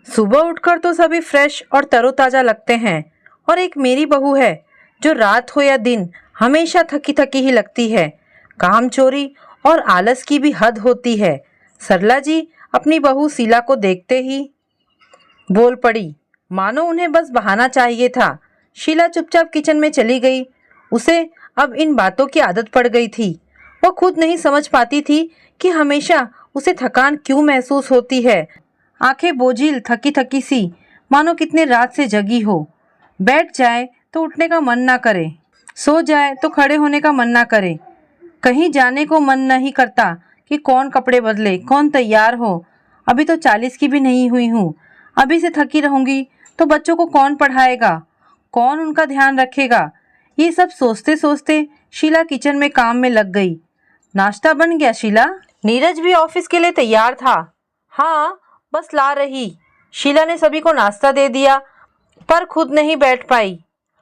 सुबह उठकर तो सभी फ्रेश और तरोताजा लगते हैं और एक मेरी बहू है जो रात हो या दिन हमेशा थकी थकी ही लगती है। काम चोरी और आलस की भी हद होती है। सरला जी अपनी बहू शीला को देखते ही बोल पड़ी, मानो उन्हें बस बहाना चाहिए था। शीला चुपचाप किचन में चली गई। उसे अब इन बातों की आदत पड़ गई थी। वह खुद नहीं समझ पाती थी कि हमेशा उसे थकान क्यों महसूस होती है। आंखें बोझिल थकी थकी सी, मानो कितने रात से जगी हो। बैठ जाए तो उठने का मन ना करे, सो जाए तो खड़े होने का मन ना करे। कहीं जाने को मन नहीं करता कि कौन कपड़े बदले, कौन तैयार हो। अभी तो 40 की भी नहीं हुई हूँ। अभी से थकी रहूंगी तो बच्चों को कौन पढ़ाएगा, कौन उनका ध्यान रखेगा। ये सब सोचते सोचते शीला किचन में काम में लग गई। नाश्ता बन गया शीला? नीरज भी ऑफिस के लिए तैयार था। हाँ, बस ला रही। शीला ने सभी को नाश्ता दे दिया पर खुद नहीं बैठ पाई।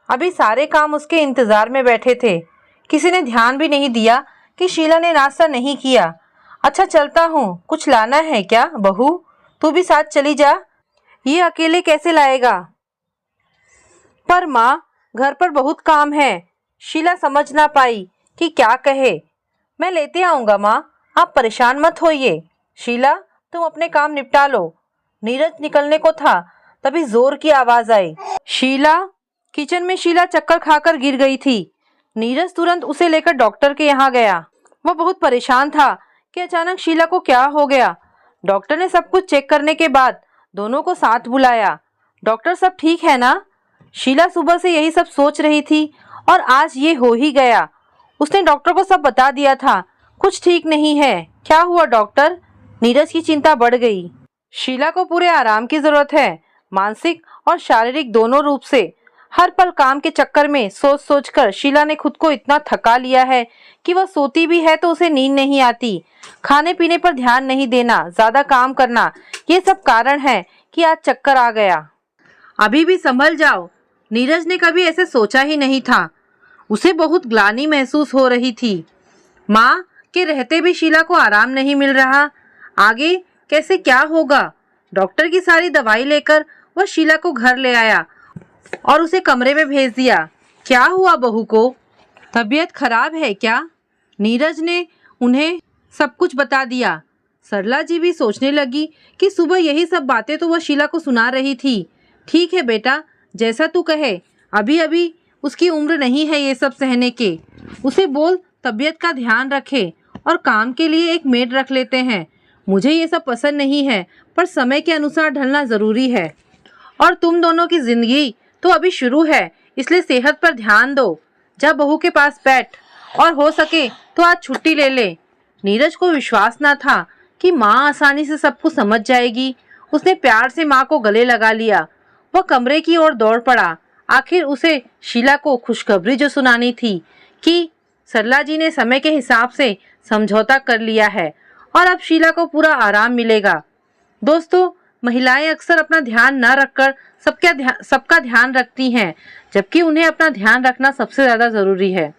अभी सारे काम उसके इंतजार में बैठे थे। किसी ने ध्यान भी नहीं दिया कि शीला ने नाश्ता नहीं किया। अच्छा चलता हूँ, कुछ लाना है क्या बहू? तू भी साथ चली जा। ये अकेले कैसे लाएगा? पर माँ, घर पर बहुत काम है। शीला समझ ना पाई कि क्या कहे। मैं लेते आऊँगा माँ, आप परेशान मत होइए। शीला, तुम अपने काम निपटा लो। नीरज निकलने को था तभी जोर की आवाज आई, शीला। किचन में शीला चक्कर खाकर गिर गई थी। नीरज तुरंत उसे लेकर डॉक्टर के यहाँ गया। वह बहुत परेशान था कि अचानक शीला को क्या हो गया। डॉक्टर ने सब कुछ चेक करने के बाद दोनों को साथ बुलाया। डॉक्टर, सब ठीक है ना? शीला सुबह से यही सब सोच रही थी और आज ये हो ही गया। उसने डॉक्टर को सब बता दिया था। कुछ ठीक नहीं है। क्या हुआ डॉक्टर? नीरज की चिंता बढ़ गई। शीला को पूरे आराम की जरूरत है, मानसिक और शारीरिक दोनों रूप से। हर पल काम के चक्कर में सोच सोच कर शीला ने खुद को इतना थका लिया है कि वह सोती भी है तो उसे नींद नहीं आती। खाने पीने पर ध्यान नहीं देना, ज्यादा काम करना, ये सब कारण है कि आज चक्कर आ गया। अभी भी संभल जाओ। नीरज ने कभी ऐसे सोचा ही नहीं था। उसे बहुत ग्लानि महसूस हो रही थी। माँ के रहते भी शीला को आराम नहीं मिल रहा। आगे कैसे क्या होगा? डॉक्टर की सारी दवाई लेकर वह शीला को घर ले आया और उसे कमरे में भेज दिया। क्या हुआ बहू को? तबीयत खराब है क्या? नीरज ने उन्हें सब कुछ बता दिया। सरला जी भी सोचने लगी कि सुबह यही सब बातें तो वह शीला को सुना रही थी। ठीक है बेटा, जैसा तू कहे। अभी अभी उसकी उम्र नहीं है ये सब सहने के। उसे बोल तबीयत का ध्यान रखे और काम के लिए एक मेड रख लेते हैं। मुझे ये सब पसंद नहीं है पर समय के अनुसार ढलना ज़रूरी है। और तुम दोनों की ज़िंदगी तो अभी शुरू है, इसलिए सेहत पर ध्यान दो। जा बहू के पास बैठ और हो सके तो आज छुट्टी ले ले। नीरज को विश्वास ना था कि माँ आसानी से सब कुछ समझ जाएगी। उसने प्यार से माँ को गले लगा लिया। वह कमरे की ओर दौड़ पड़ा। आखिर उसे शीला को खुशखबरी जो सुनानी थी कि सरला जी ने समय के हिसाब से समझौता कर लिया है और अब शीला को पूरा आराम मिलेगा। दोस्तों, महिलाएं अक्सर अपना ध्यान न रखकर सबका ध्यान रखती हैं, जबकि उन्हें अपना ध्यान रखना सबसे ज़्यादा ज़रूरी है।